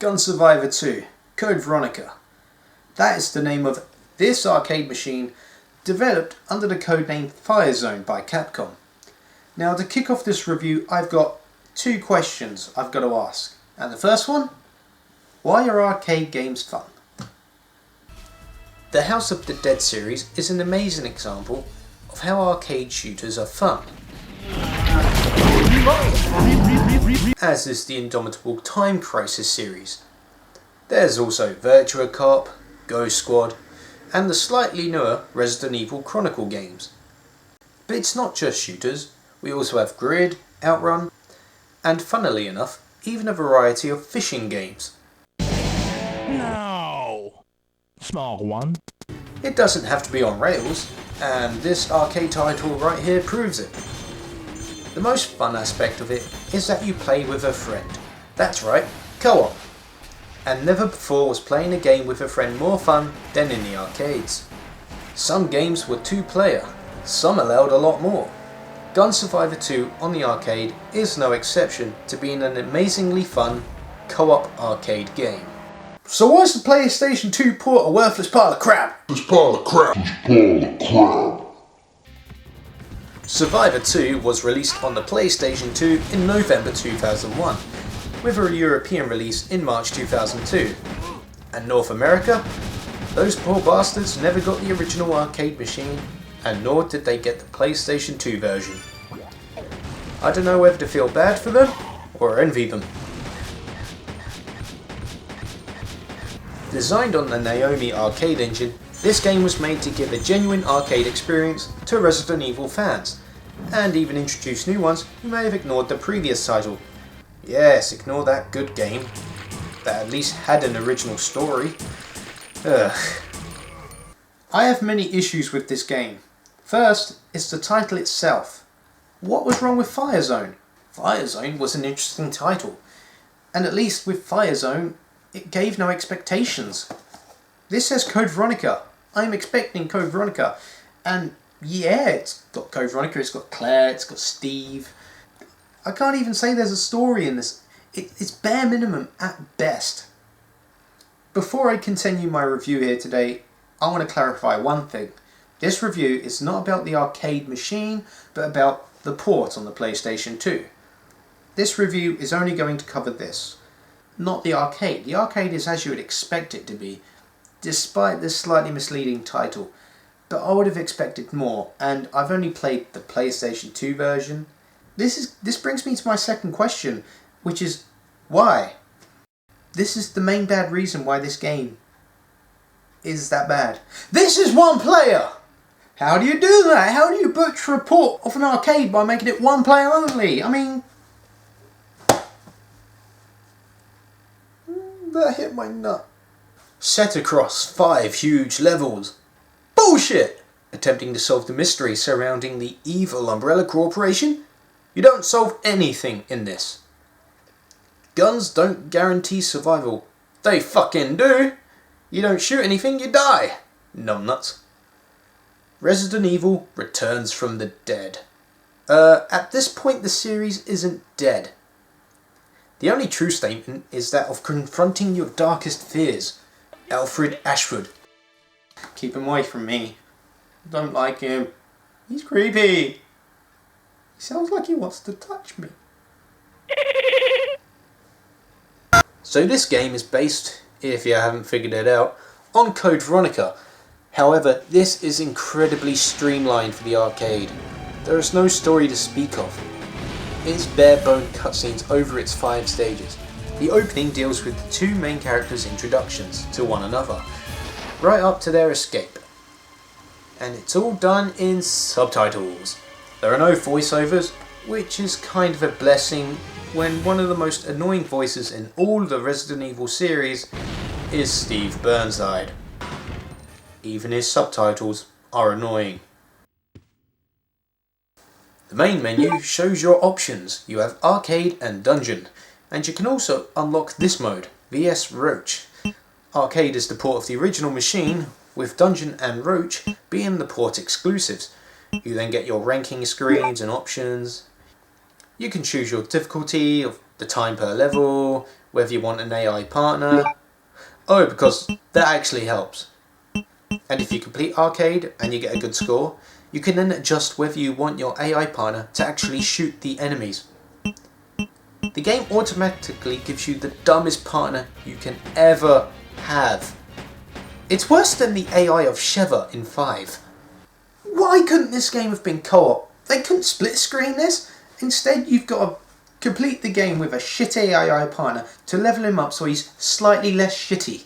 Gun Survivor 2, Code Veronica. That is the name of this arcade machine developed under the codename Firezone by Capcom. Now to kick off this review, I've got two questions I've got to ask. And the first one, why are arcade games fun? The House of the Dead series is an amazing example of how arcade shooters are fun. As is the indomitable Time Crisis series. There's also Virtua Cop, Ghost Squad, and the slightly newer Resident Evil Chronicle games. But it's not just shooters, we also have Grid, Outrun, and funnily enough, even a variety of fishing games. No! Small one. It doesn't have to be on rails, and this arcade title right here proves it. The most fun aspect of it is that you play with a friend. That's right, co-op. And never before was playing a game with a friend more fun than in the arcades. Some games were 2-player, some allowed a lot more. Gun Survivor 2 on the arcade is no exception to being an amazingly fun co-op arcade game. So why is the PlayStation 2 port a worthless pile of crap? Survivor 2 was released on the PlayStation 2 in November 2001, with a European release in March 2002. And North America? Those poor bastards never got the original arcade machine, and nor did they get the PlayStation 2 version. I don't know whether to feel bad for them, or envy them. Designed on the Naomi arcade engine, this game was made to give a genuine arcade experience to Resident Evil fans, and even introduce new ones who may have ignored the previous title. Yes, ignore that good game that at least had an original story. Ugh. I have many issues with this game. First, it's the title itself. What was wrong with Firezone? Firezone was an interesting title, and at least with Firezone, it gave no expectations. This says Code Veronica. I'm expecting Code Veronica, and yeah, it's got Code Veronica, it's got Claire, it's got Steve. I can't even say there's a story in this. It's bare minimum at best. Before I continue my review here today, I want to clarify one thing. This review is not about the arcade machine, but about the port on the PlayStation 2. This review is only going to cover this, not the arcade. The arcade is as you would expect it to be, despite this slightly misleading title. But I would have expected more, and I've only played the PlayStation 2 version. This brings me to my second question, which is, why? This is the main bad reason why this game is that bad. This is one player! How do you do that? How do you butcher a port of an arcade by making it one player only? I mean, that hit my nut. Set across 5 huge levels. Bullshit! Attempting to solve the mystery surrounding the evil Umbrella Corporation? You don't solve anything in this. Guns don't guarantee survival. They fucking do! You don't shoot anything, you die! Numbnuts. Resident Evil returns from the dead. At this point the series isn't dead. The only true statement is that of confronting your darkest fears. Alfred Ashford. Keep him away from me. Don't like him. He's creepy. He sounds like he wants to touch me. So this game is based, if you haven't figured it out, on Code Veronica. However, this is incredibly streamlined for the arcade. There is no story to speak of. It is bare-bone cutscenes over its 5 stages. The opening deals with the 2 main characters' introductions to one another, right up to their escape. And it's all done in subtitles. There are no voiceovers, which is kind of a blessing when one of the most annoying voices in all the Resident Evil series is Steve Burnside. Even his subtitles are annoying. The main menu shows your options. You have Arcade and Dungeon, and you can also unlock this mode, VS Roach. Arcade is the port of the original machine, with Dungeon and Roach being the port exclusives. You then get your ranking screens and options. You can choose your difficulty of the time per level, whether you want an AI partner. Oh, because that actually helps. And if you complete arcade and you get a good score, you can then adjust whether you want your AI partner to actually shoot the enemies. The game automatically gives you the dumbest partner you can ever have. It's worse than the AI of Sheva in 5. Why couldn't this game have been co-op? They couldn't split screen this? Instead, you've got to complete the game with a shitty AI partner to level him up so he's slightly less shitty.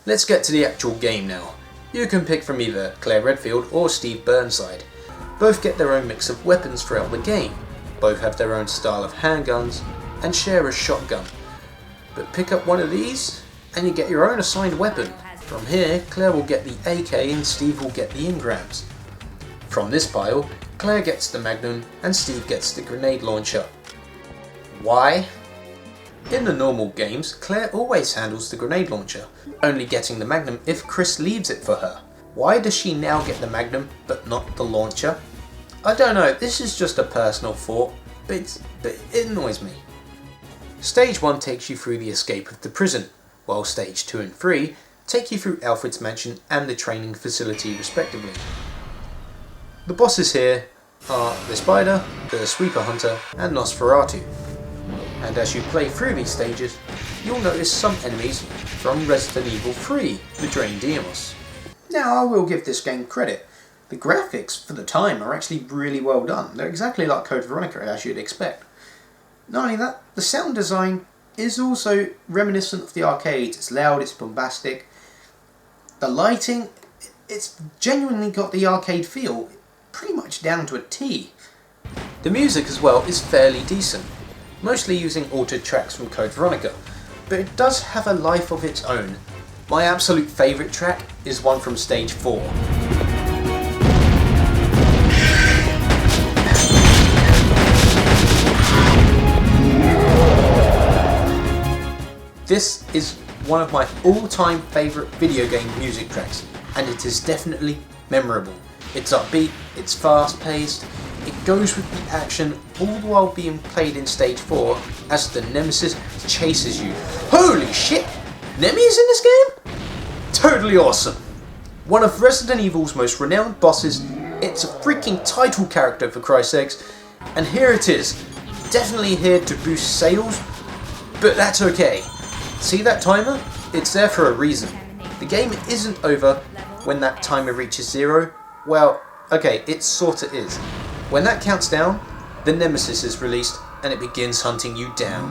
Let's get to the actual game now. You can pick from either Claire Redfield or Steve Burnside. Both get their own mix of weapons throughout the game. Both have their own style of handguns and share a shotgun. But pick up one of these and you get your own assigned weapon. From here, Claire will get the AK and Steve will get the engrams. From this pile, Claire gets the Magnum and Steve gets the grenade launcher. Why? In the normal games, Claire always handles the grenade launcher, only getting the Magnum if Chris leaves it for her. Why does she now get the Magnum but not the launcher? I don't know, this is just a personal thought, but it annoys me. Stage 1 takes you through the escape of the prison, while Stage 2 and 3 take you through Alfred's mansion and the training facility respectively. The bosses here are the Spider, the Sweeper Hunter and Nosferatu. And as you play through these stages, you'll notice some enemies from Resident Evil 3, the Drain Demos. Now I will give this game credit. The graphics for the time are actually really well done. They're exactly like Code Veronica as you'd expect. Not only that, the sound design is also reminiscent of the arcades. It's loud, it's bombastic. The lighting, it's genuinely got the arcade feel, pretty much down to a T. The music as well is fairly decent, mostly using altered tracks from Code Veronica, but it does have a life of its own. My absolute favourite track is one from Stage 4. This is one of my all-time favourite video game music tracks, and it is definitely memorable. It's upbeat, it's fast-paced, it goes with the action all the while being played in Stage 4 as the nemesis chases you. Holy shit! Nemi is in this game? Totally awesome! One of Resident Evil's most renowned bosses, it's a freaking title character for Christ's sakes, and here it is. Definitely here to boost sales, but that's okay. See that timer? It's there for a reason. The game isn't over when that timer reaches 0. Well, okay, it sorta is. When that counts down, the nemesis is released and it begins hunting you down.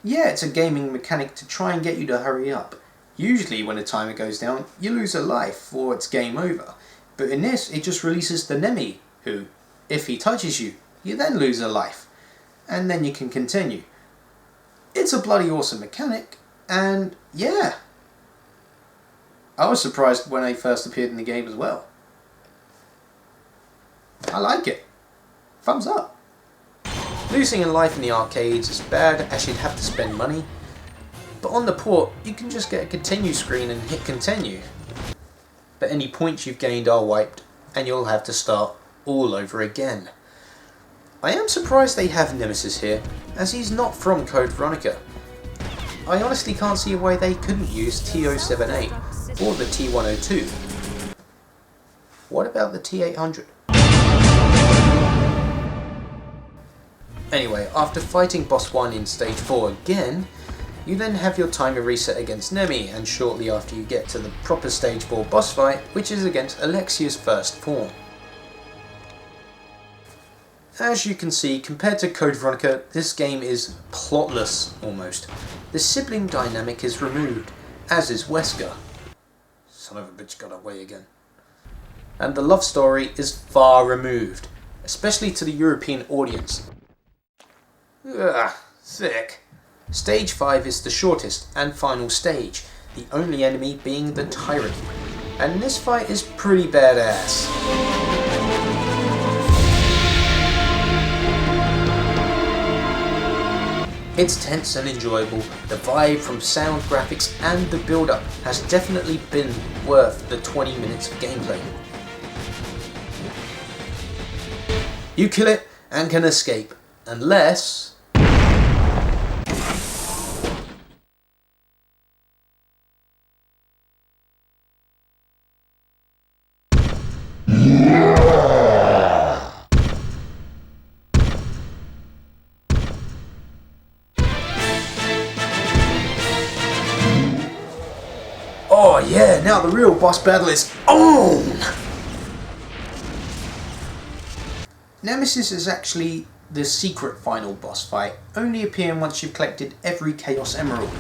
Yeah, it's a gaming mechanic to try and get you to hurry up. Usually when the timer goes down, you lose a life or it's game over. But in this, it just releases the Nemi, who, if he touches you, you then lose a life. And then you can continue. It's a bloody awesome mechanic, and yeah. I was surprised when I first appeared in the game as well. I like it. Thumbs up. Losing a life in the arcades is bad as you'd have to spend money, but on the port you can just get a continue screen and hit continue. But any points you've gained are wiped and you'll have to start all over again. I am surprised they have Nemesis here, as he's not from Code Veronica. I honestly can't see why they couldn't use T078 or the T102. What about the T800? Anyway, after fighting boss 1 in stage 4 again, you then have your timer reset against Nemi, and shortly after you get to the proper stage 4 boss fight, which is against Alexia's first form. As you can see, compared to Code Veronica, this game is plotless almost. The sibling dynamic is removed, as is Wesker. Son of a bitch got away again. And the love story is far removed, especially to the European audience. Ugh, sick. Stage 5 is the shortest and final stage, the only enemy being the Tyrant. And this fight is pretty badass. It's tense and enjoyable, the vibe from sound, graphics and the build-up has definitely been worth the 20 minutes of gameplay. You kill it and can escape, Unless... Oh yeah, now the real boss battle is on! Nemesis is actually the secret final boss fight, only appearing once you've collected every Chaos Emerald.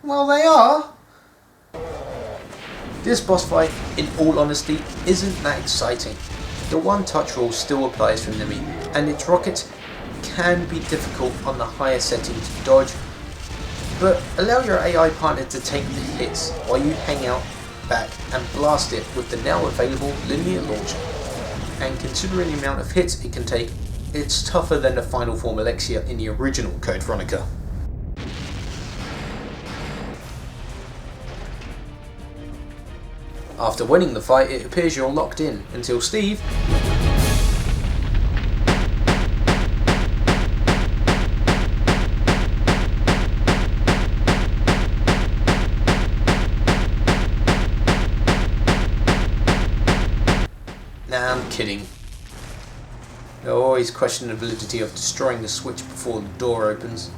Well, they are! This boss fight, in all honesty, isn't that exciting. The one-touch rule still applies from Nemi, and its rockets can be difficult on the higher settings to dodge, but allow your AI partner to take the hits while you hang out back and blast it with the now available linear launcher. And considering the amount of hits it can take, it's tougher than the final form Alexia in the original Code Veronica. After winning the fight, it appears you're locked in until Steve Nah, I'm kidding. I always question the validity of destroying the switch before the door opens.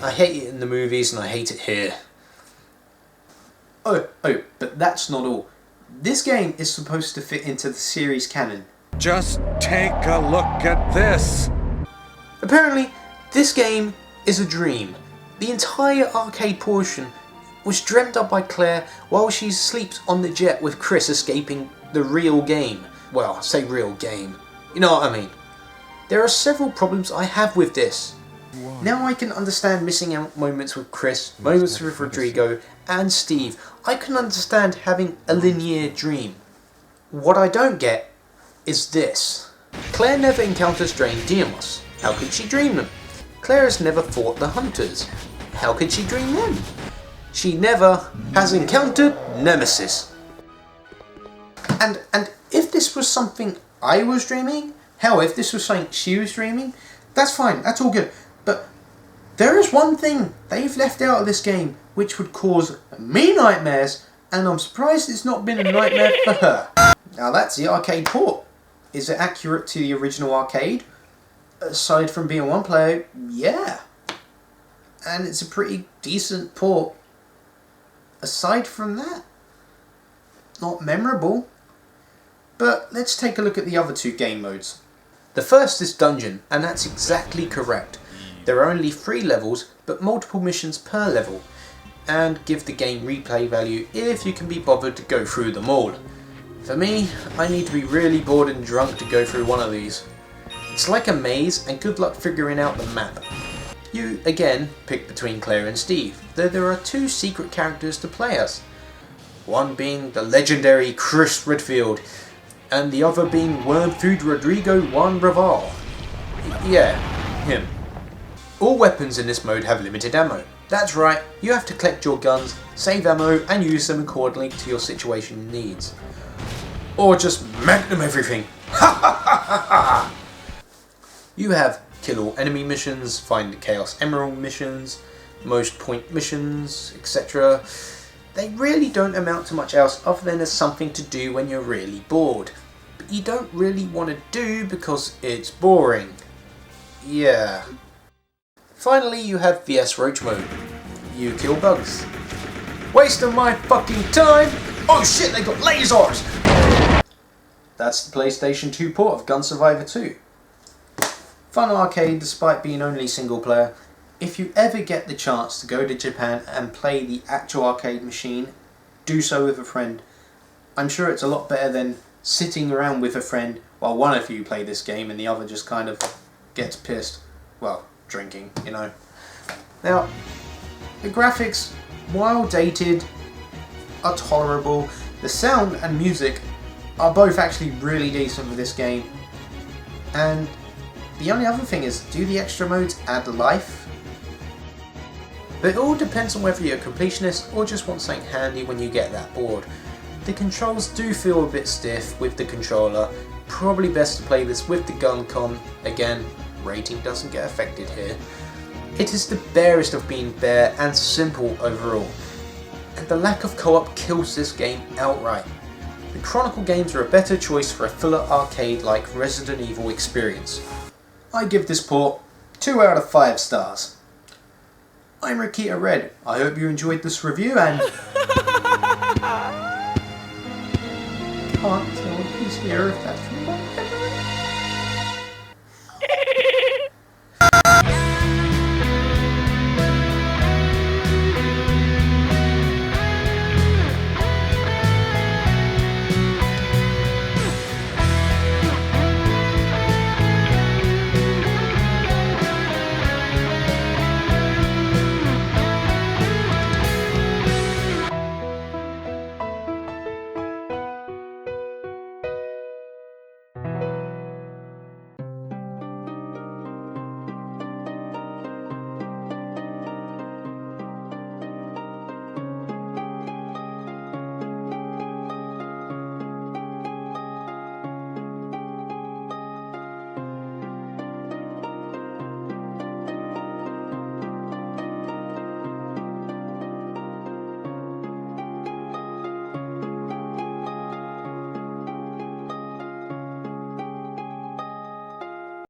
I hate it in the movies and I hate it here. Oh, but that's not all. This game is supposed to fit into the series canon. Just take a look at this! Apparently, this game is a dream. The entire arcade portion was dreamt up by Claire while she sleeps on the jet with Chris escaping the real game. Well, I say real game. You know what I mean. There are several problems I have with this. Now I can understand missing out moments with Chris, moments with Rodrigo and Steve. I can understand having a linear dream. What I don't get is this. Claire never encounters Drain Diamos. How could she dream them? Claire has never fought the Hunters. How could she dream them? She never has encountered Nemesis. And if this was something I was dreaming, hell, if this was something she was dreaming, that's fine, that's all good. But there is one thing they've left out of this game which would cause me nightmares, and I'm surprised it's not been a nightmare for her. Now that's the arcade port. Is it accurate to the original arcade? Aside from being one player, yeah. And it's a pretty decent port. Aside from that, not memorable. But let's take a look at the other two game modes. The first is Dungeon, and that's exactly correct. There are only 3 levels, but multiple missions per level, and give the game replay value if you can be bothered to go through them all. For me, I need to be really bored and drunk to go through one of these. It's like a maze, and good luck figuring out the map. You, again, pick between Claire and Steve, though there are 2 secret characters to play as. One being the legendary Chris Redfield, and the other being Wormfood Rodrigo Juan Raval. Yeah, him. All weapons in this mode have limited ammo. That's right, you have to collect your guns, save ammo, and use them accordingly to your situation needs. Or just magnum everything. Ha ha ha ha ha! You have kill all enemy missions, find the Chaos Emerald missions, most point missions, etc. They really don't amount to much else other than as something to do when you're really bored. But you don't really want to do because it's boring. Yeah. Finally, you have VS Roach mode. You kill bugs. Wasting my fucking time! Oh shit, they got lasers! That's the PlayStation 2 port of Gun Survivor 2. Fun arcade despite being only single player. If you ever get the chance to go to Japan and play the actual arcade machine, do so with a friend. I'm sure it's a lot better than sitting around with a friend while one of you play this game and the other just kind of gets pissed. Well, drinking, you know. Now, the graphics, while dated, are tolerable. The sound and music are both actually really decent for this game. And the only other thing is, do the extra modes add life? But it all depends on whether you're a completionist or just want something handy when you get that bored. The controls do feel a bit stiff with the controller, Probably best to play this with the gun con. Again, rating doesn't get affected here. It is the barest of being bare and simple overall, and the lack of co-op kills this game outright. The Chronicle games are a better choice for a fuller arcade-like Resident Evil experience. I give this port 2 out of 5 stars. I'm RikitoRed. I hope you enjoyed this review and... Can't tell who's here if that's from my